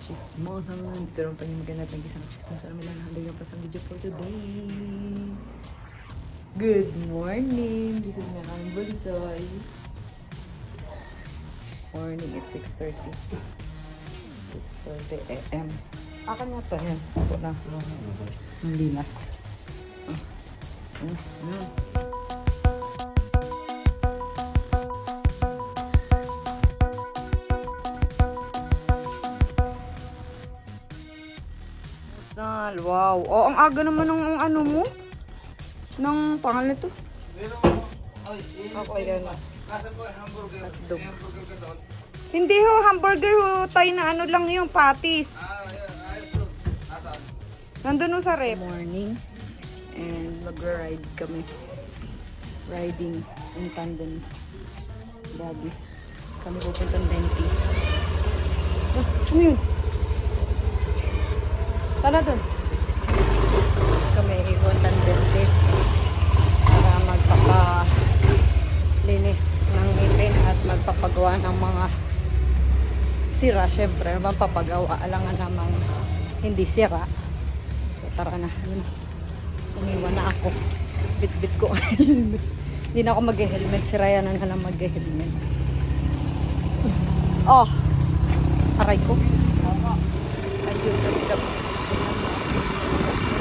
chismosan. Dito rin pa yung maganda ng isang chismosan namin lang hanggang pa sa video for today. Good morning! Gising na kami bunsoy. Morning at 6:30. 6:30 AM. Akan nga to, yan. Ako na. Ang linas. Wow. Oh, ang aga naman ng ano mo. Ng pangalan nito. Ako yan. Hotdog. Hindi ho, hamburger ho. Tayo na ano lang yung patties. Nandun ho sa rep. Morning. And mag-ride kami. Riding in tandem. Daddy. Kami pupuntang dentist. Ano yun? Tala dun. Kami pupuntang dentist. Para magpapalinis ng ngipin at magpapagawa ng mga sira. Siyempre, magpapagawa. Alangan namang hindi sira. So, tara na. Yun. Umiwan na ako. Bit-bit ko. Hindi na ako mag-helmet. Si Ryan na lang mag-helmet. Oh! Aray ko. Ayun.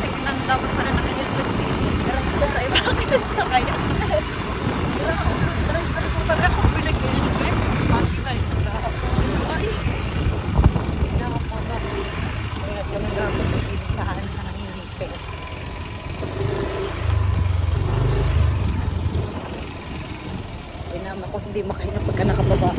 Tignan dapat pala naka-helmet din. Aray ko tayo. Bakit sa kaya? Aray ko pala ako pinag-helmet. Bakit tayo? Ay! Hindi ako pala. Kaya kami dapat saan ka nang hinipin. Naman ako hindi makahinga pagka nakababa.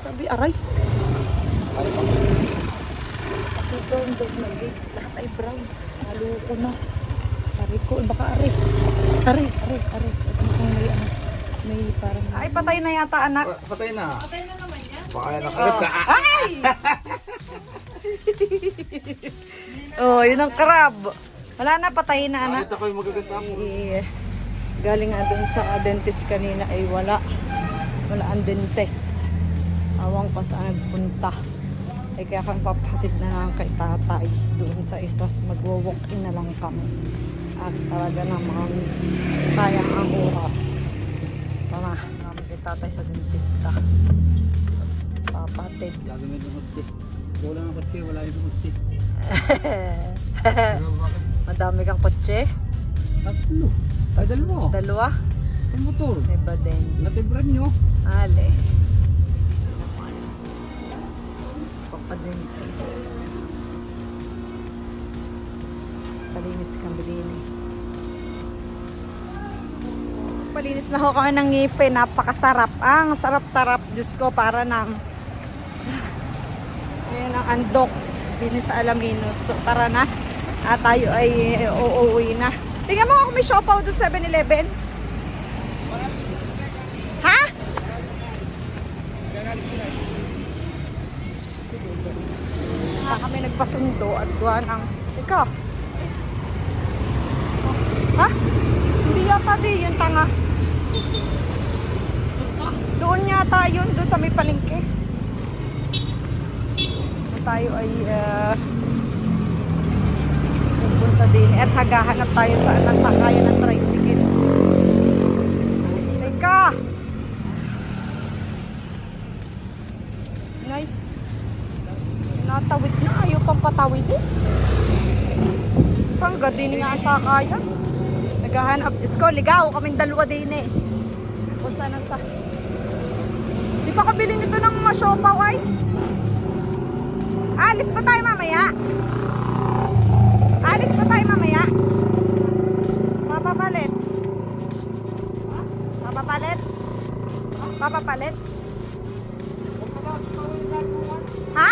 Sabi, aray. Lahat ay brown. Haluko na. Aray ko, baka aray. Aray. May parang... Ay, patay na yata, anak. Patay na. Patay na naman yan. Baka nakarap ka. Ay! Oh, yun ang crab. Wala na, patay na, anak. Nakita ko yung magaganda mo. Galing nga dun sa dentist kanina ay wala. Wala ang dentist. Awang ko saan nagpunta. Ay kaya kami papahatid na lang kay tatay doon sa isa. Magwo-walk-in na lang kami. At talaga namang sayang ang oras. Tama, kami kay tatay sa dentista. Papatid. Gagawin ng kutsi. Wala ng kutsi, wala yung kutsi. Madami kang kotse? Tatlo. Ay, dalawa. Dalawa? Ang motor. Iba din. Natibran nyo. Ale. Papadentist. Palinis kang bilini. Palinis na ho kami ng ngipin. Napakasarap. Ang sarap-sarap. Diyos ko, para ng ayan ang Andox. Bini sa Alaminos. So, tara na. At tayo ay uuwi na. Tingnan mo ako may siopaw doon 7-Eleven. Ha? Kami nagpasundo at gawa ng... Ikaw? Ha? Hindi yata di yung tanga. Doon yata yun, doon sa may palengke. Tayo ay pupunta din at hagahanap tayo sa nasakaya ng tricycle. Teka! Nay, natawid na. Ayaw pang patawid eh. Saan ka din nga sakaya? Naghahanap. Diyos ko, ligaw. Kaming dalawa din eh. Kung saan ang sa... Di pa kabili nito ng siopaw ay? Alis pa tayo mamaya. Alis pa tayo mamaya. Papapalit. Papapalit. Papapalit. Ha?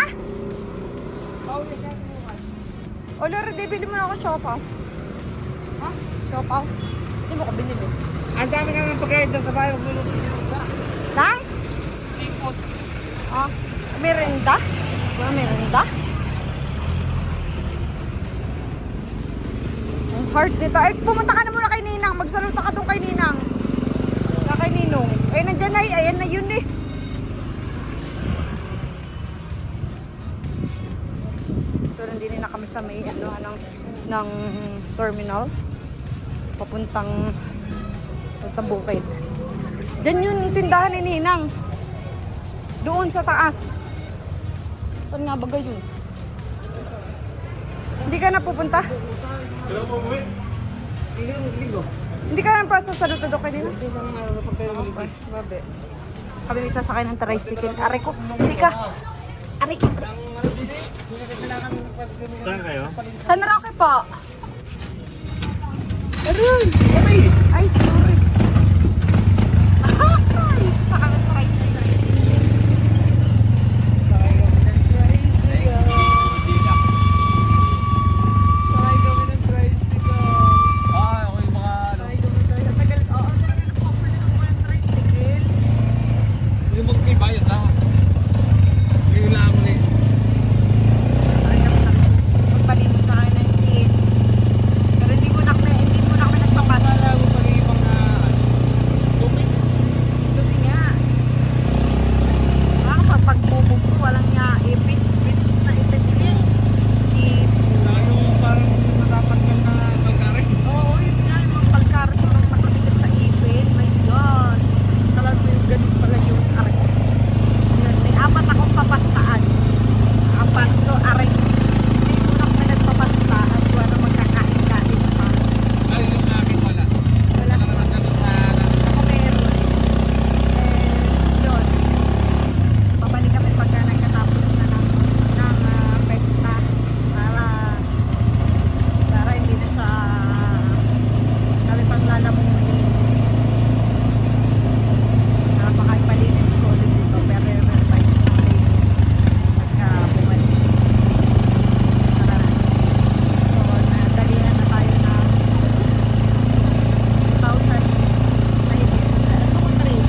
O Lord, bili mo na ako siopaw. Ha? Siopaw? Hindi mo ko binili. Ang dami naman pagkain doon sa bahay. Magluluto sila. Lang? Seafood. Ah, merenda? Wala merenda? Ang hard nito. Ay, pumunta ka na muna kay Ninang. Magsaluta ka doon kay Ninang. Kay Ninong. Ay, nandyan na. Ayan na yun eh. So, nandito na kami sa may ng terminal. Papuntang Bukid. Diyan yun yung tindahan ni Ninang. Doon sa taas. Saan nga ba yun? Hindi ka na pupunta? Hindi ka na pa sasaluto doon kanina? Okay, babe. Kami may sasakay ng tricycle. Aray ko, hindi ka. Aray. Saan kayo? San Roque po? Aray! Ay, sorry. Sa kami tricycle. Ah, ako yung mga ano. Yung magkibayad lang. Yung lang mo eh. Magpalinis na kayo ng kit. Pero hindi mo na kami nagpapasa. Wala mo pag yung mga tubig. Dumi nga. Baka pag-bubog ko, walang nga. Bits na itin. Skip. Lalo parang natatanggal na magkari. Oo, yun nga. Yung mga palkaro parang nakakikip sa ipin. My God. Talag mo yung ganun pala yung aray. Yun, may 4 akong papastaan. 4. So, aray. Hindi mo na kami nagpapasta at wala magkakain-kain pa. Ay, yung akin wala. Wala Wala na sa ako meron. Yun. Babalik kami pagka nagkatapos na ng pesta para hindi na siya kami pang lalamunin. Napakapalinis ko ulit dito pero meron pa yung pagka bumalik. Tara na. So, nadalihan na tayo na 2,000 ay 2,300.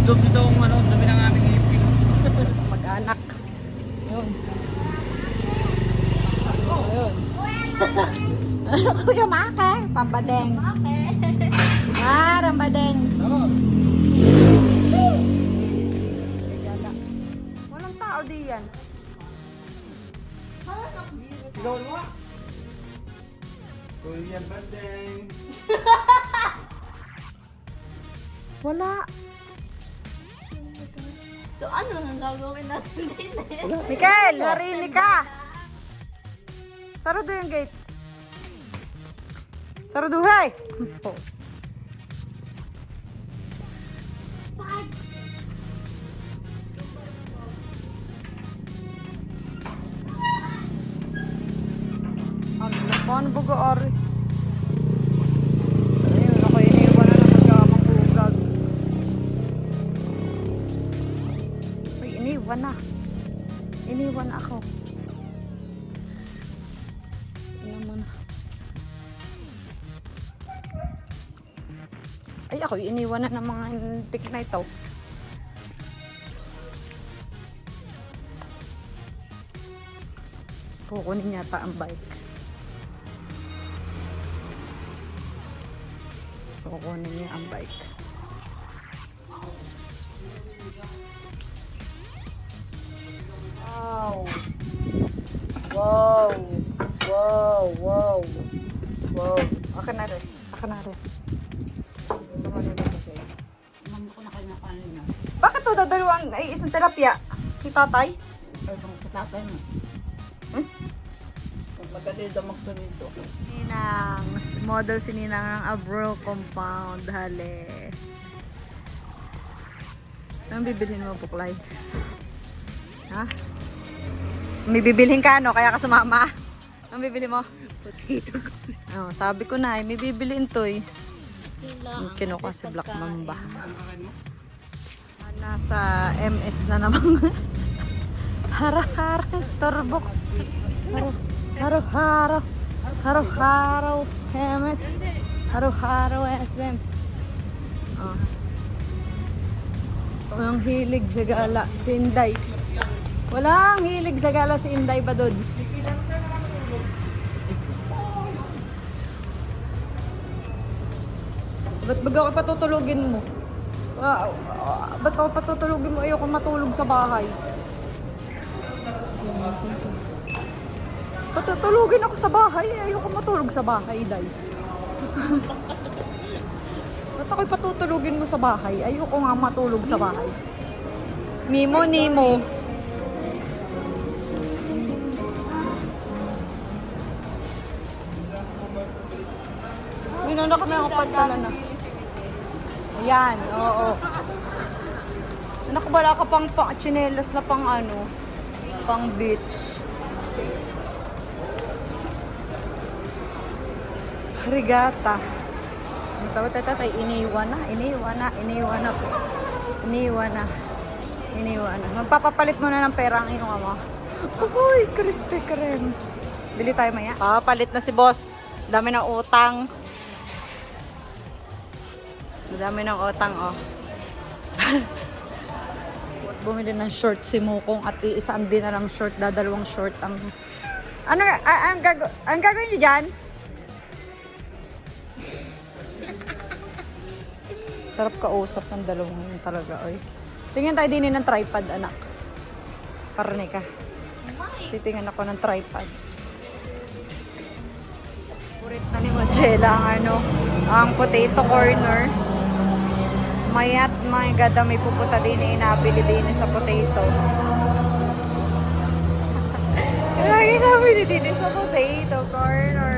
Doble daw ang ano, sabi ng aming ipin. Mag-anak. Yun. Ayun. Kuya Maka. Pambadeng. Rambadeng. Walang tao diyan. Sigaw mo. Kuya Badeng. Wala. So ano nang gagawin natin din eh? Mikael, harini ka. Sarado yung gate. Saraduhay. Oh. Paano ba ga-ari? Ayun, ako iniwan na magkakamangugag. Uy, iniwan na. Iniwan na ako. Ano naman. Ay, ako iniwan na ng mga tik na ito. Kukunin yata ang bike. Kukunin niya ang bike. Wow! Wow! Wow! Wow! Wow! Akin na rin. Akin na rin. Mando ko na kayo na paano niya. Bakit to dadalawang ay isang tilapia? Si tatay? Ay, bang sa tatay mo. Magkatid daw magsunito. Ninang. Model si Ninang ng Abro Compound. Hale. Anong bibilhin mo, Puklay? Ha? May bibilhin ka, no? Kaya ka sumama. Anong bibili mo? Potato ko. Oh, sabi ko na, may bibilhin to eh. Kailangan Kinuha natin si Black pagkain. Mamba. Nasa MS na naman. Hara-hara, Starbucks. Haro-haro. Haro-haro, MS. Araw-araw SM. Oh. Walang hilig sa gala si Inday. Walang hilig sa gala si Inday Badods. Ba't baga ako patutulugin mo? Ba't ako patutulugin mo? Ayoko matulog sa bahay. Patutulugin ako sa bahay. Ayoko matulog sa bahay, Day. Ba't ako'y patutulugin mo sa bahay? Ayoko nga matulog sa bahay. Mimo, Nemo. Minuna kami ang pantala na. Ayan, oo. Anak, wala ka pang chinelas na pang ano, pang beach. Regata. Tatay, iniwan na. Magpapapalit mo na ng pera ang iyong ama. Uy, crispy kreme. Bili tayo maya. Papalit na si boss. Dami ng utang. Dami ng utang, oh. Bumili ng short si Mukong at isang din na lang short, dadalawang short ang... Ano, ang gagawin niyo dyan? Sarap kausap ng dalawang yun talaga, oy. Tingnan tayo din ng tripod, anak. Parne ka. Titingnan ako ng tripod. Purit na ni Mojela ang ano, ang potato corner. Mayat, my God, may pupunta din inabili din sa potato. Inabili din sa potato corner.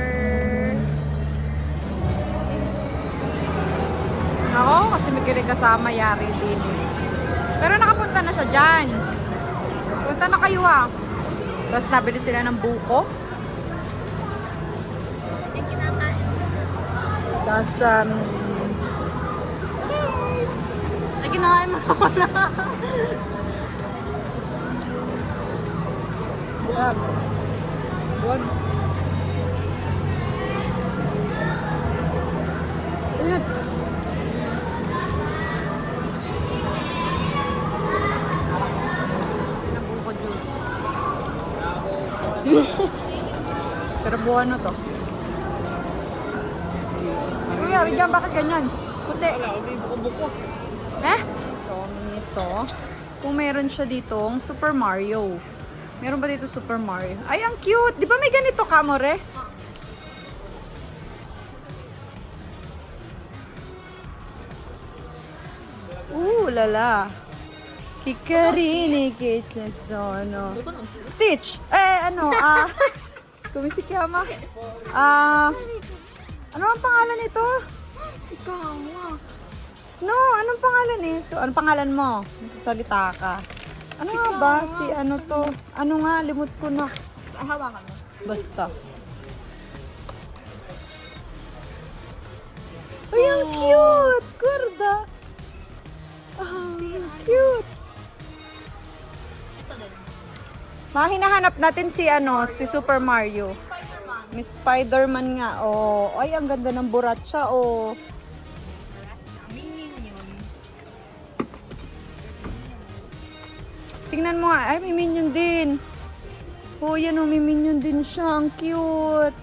Ako, kasi may kilig kasama, yari din. Pero nakapunta na siya dyan. Punta na kayo ah. Tapos nabili sila ng buko. Tapos, Kinakain mo ako na. yeah. Good. Ayun. Buko juice. Pero buwan na to. Kuya, Rijan, bakit ganyan? Puti. Wala, hindi buko-buko. So, miso. Kung meron siya ditong Super Mario. Meron ba dito Super Mario? Ay, ang cute! Di ba may ganito ka, more? Lala. Kikarini kita sono. Stitch! Kumisikama. Ano ang pangalan nito? Ikaw. No, anong pangalan nito? Anong pangalan mo? Salita ka. Ano nga ba? Si ano to? Ano nga? Limot ko na. Hawakan mo. Basta. Ay, ang cute! Kurda! Ah, cute! Ito din. Hinahanap natin si si Super Mario. Spider-Man. Miss Spider-Man nga. Oh, ay, ang ganda ng buratsa. Oh. Tingnan mo nga. Ay, may minion din. Oh, yan oh, may minion din siya. Ang cute.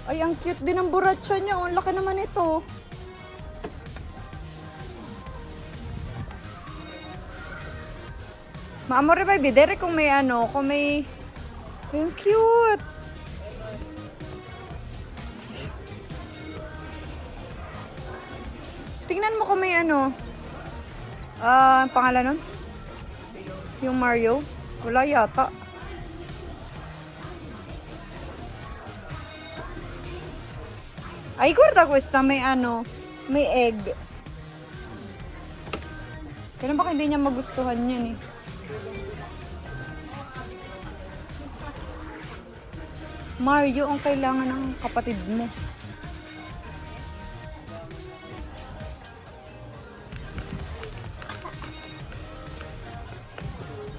Ay, ang cute din ng buratsa niya. Ang laki naman ito. Maamore ba, bidere kung may kung may... Ang cute. Tingnan mo kung may pangalan nun? Yung Mario? Wala yata. Ay, guarda questa, may may egg. Kaya baka hindi niya magustuhan yan eh. Mario ang kailangan ng kapatid mo.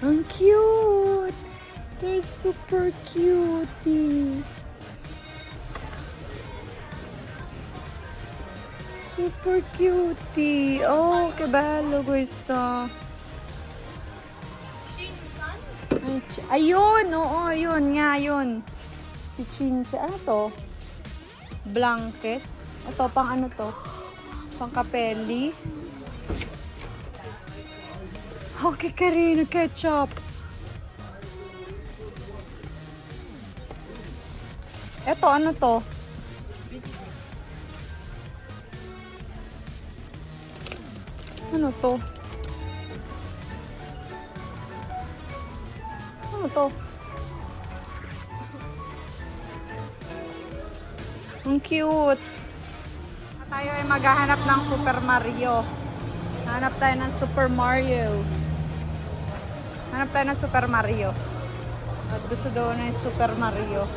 Ang cute! They're super cutie. Super cutie. Oh, che bello questo. Ayun, oo, yun nga, yun. Si Chinche. Ano to? Blanket. Ito, pang ano to? Pang capelli. Oh, che carino, ketchup. Ito, ano to? Ano to? Ano to? Ang cute. Tayo ay maghahanap ng Super Mario. Hanap tayo ng Super Mario. Hanap tayo ng Super Mario. At gusto daw na yung Super Mario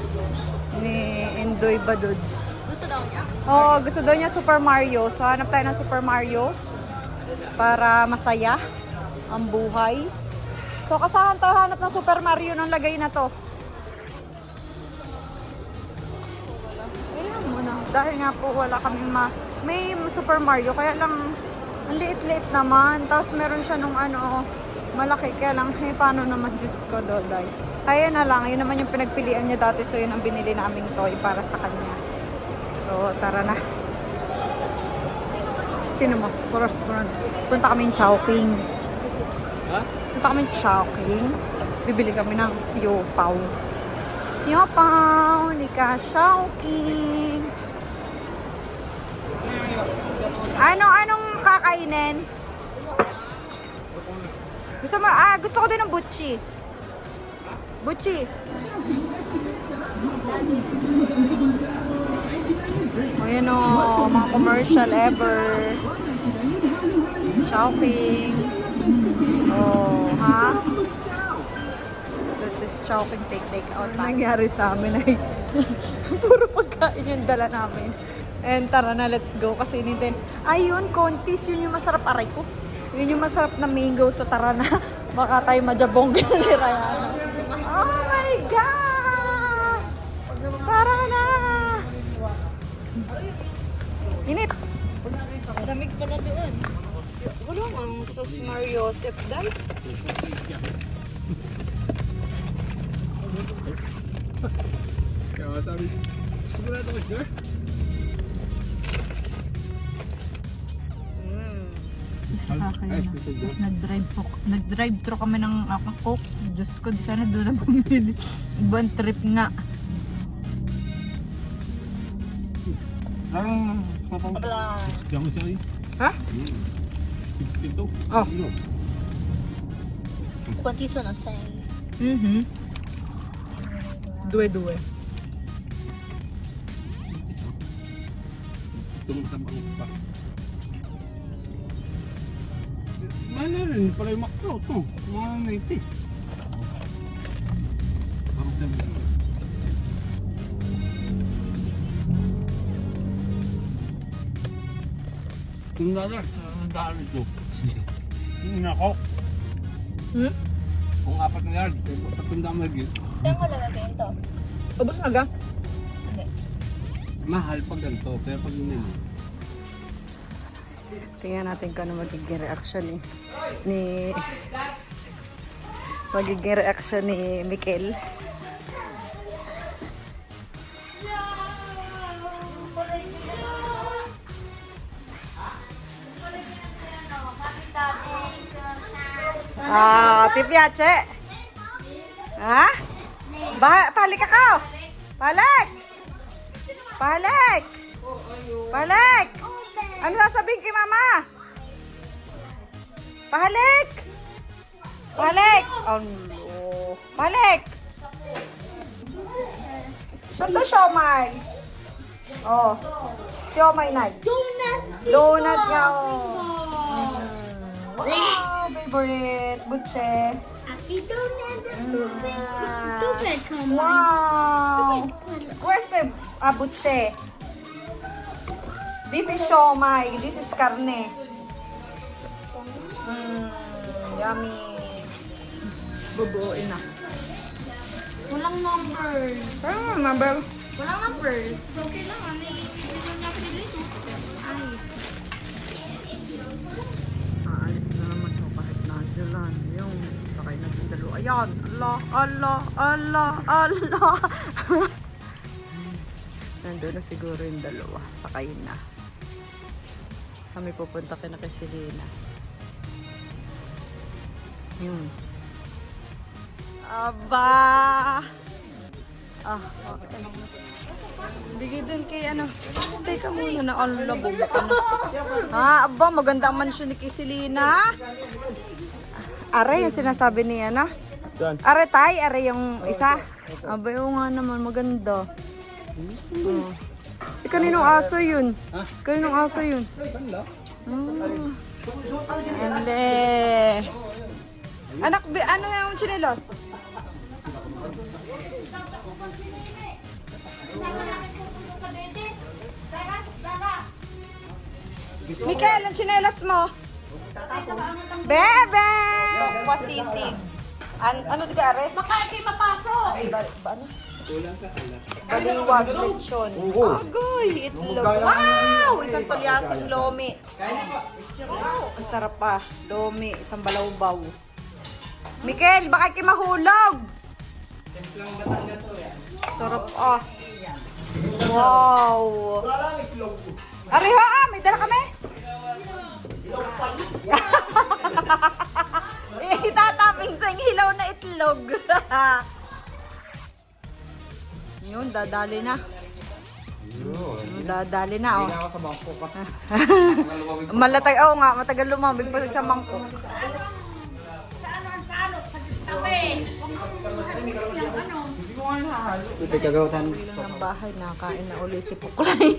ni Indoy Baduds. Gusto daw niya? Oo, gusto daw niya Super Mario. So hanap tayo ng Super Mario para masaya ang buhay. So kasahan tayo hanap ng Super Mario ng lagay na to. Ayan muna. Dahil nga po wala kaming may Super Mario kaya lang ang liit-liit naman. Tapos meron siya nung ano malaki kaya lang paano naman Diyos ko Doday. Kaya na lang, yun naman yung pinagpilian niya dati so yun ang binili naming toy para sa kanya. So tara na. Sino mo? Punta kami ng Chowking. Ha? Punta kami ng Chowking. Bibili kami ng siopaw. Siopaw ni Ka Chowking. Anong kakainin? Gusto mo? Gusto ko din ng butchi. Butchi. O yan o, mga commercial ever. Shopping. Oh, ha? This is shopping, take out. Nangyari sa amin ay puro pagkain yung dala namin. And tara na, let's go. Kasi initin. Ayun, kontis. Yun yung masarap. Aray ko. Yun yung masarap na mango. So tara na. Baka tayo majabong ni Rayana. Oh my God! Tara na! Init! Damig pala doon. Wala ang Sos Mario Joseph Day. Kaya sabi, sigurado ka sir? Tapos nag-drive thru kami ng Coke. Diyos ko, di sana doon na bumili. Ibang trip nga. Diyan mo siya eh. Ha? 62. Oh. Quanti sono? 6. Due. Tumuntabang pa. Mana rin pala yung makro to. Mga 90. Parang sabi ko. Kung nalang, ang daan ito. Yung ako. Kung 4 na yard, patundang lagi. Saan ko lalagay ito? Ubus na ga? Mahal pag ganito, pero pag yun yun. Tingnan natin kung ano magiging reaction ni magiging reaction ni Mikel. Ti piace? Ha? Palik ka! Palik! Palik! Palik! Ano sasabihin kay mama? Palik! Palik! Oh no. Palik! Saan to siomay? Oh. Siomay na. Donut! Donut nga oh. Wow, favorite. Butche. Happy donut! Stupid! Wow! Questo è butche. This is siomay. This is karne. Yummy. Bubuoin na. Walang numbers. Number. Walang numbers. Okay lang. Ano yung pinili ito? Ay. Ala. Nandun na siguro yung dalawa. Sakay na. Kami pupunta kay Selena. Yun. Aba! Okay. Bigay din kay ano. Teka muna na alabog. Aba, maganda ang mansyon ni Selena. Are yung sinasabi niya na. Are tay, are yung isa. Aba, yung nga naman, maganda. Kaninong aso yun? Kaninong aso yun? Ele. Anak, ano yung chinelos? Mikael, ang chinelas mo? Bebe! Pasisig. Ano di ka, Are? Baka kayo mapasok. Ano? Baliwag, lechon. Agoy, itlog. Wow! Isang tulyasing lomi. Wow, ang sarap pa. Lomi, isang balawbaw. Mikael, baka kayo mahulog. Sarap ah. Wow. Ariho may dala kami. Itataping sa hilaw na itlog. Yun, dadali na. Dadali na, oh. Hindi na ako sa bangko pa. Malatag, oo nga, matagal lumamig pa sa mangkok. Ito kagawatan. Bilang ng bahay, nakain na uli si Puklay.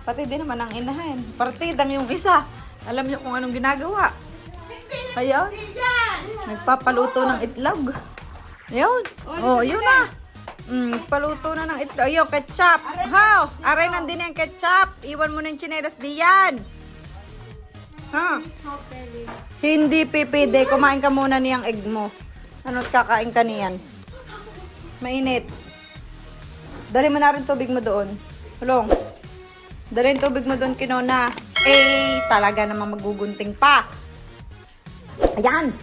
Pati din naman ang inahin. Partidang yung isa. Alam niyo kung anong ginagawa. Ayun. Nagpapaluto ng itlog. Ayun. Oh, yun na. Paluto na ng itlog. Ayun, ketchup. How? Aray nandun yung ketchup. Iwan mo na yung chinelas diyan. Ha? Hindi pipide. Kumain ka muna niyang egg mo. Ano't kakain ka niyan? Mainit. Dali mo na rin tubig mo doon. Hulong. Dali yung tubig mo doon, Kinona. Talaga namang magugunting pa. Ayan.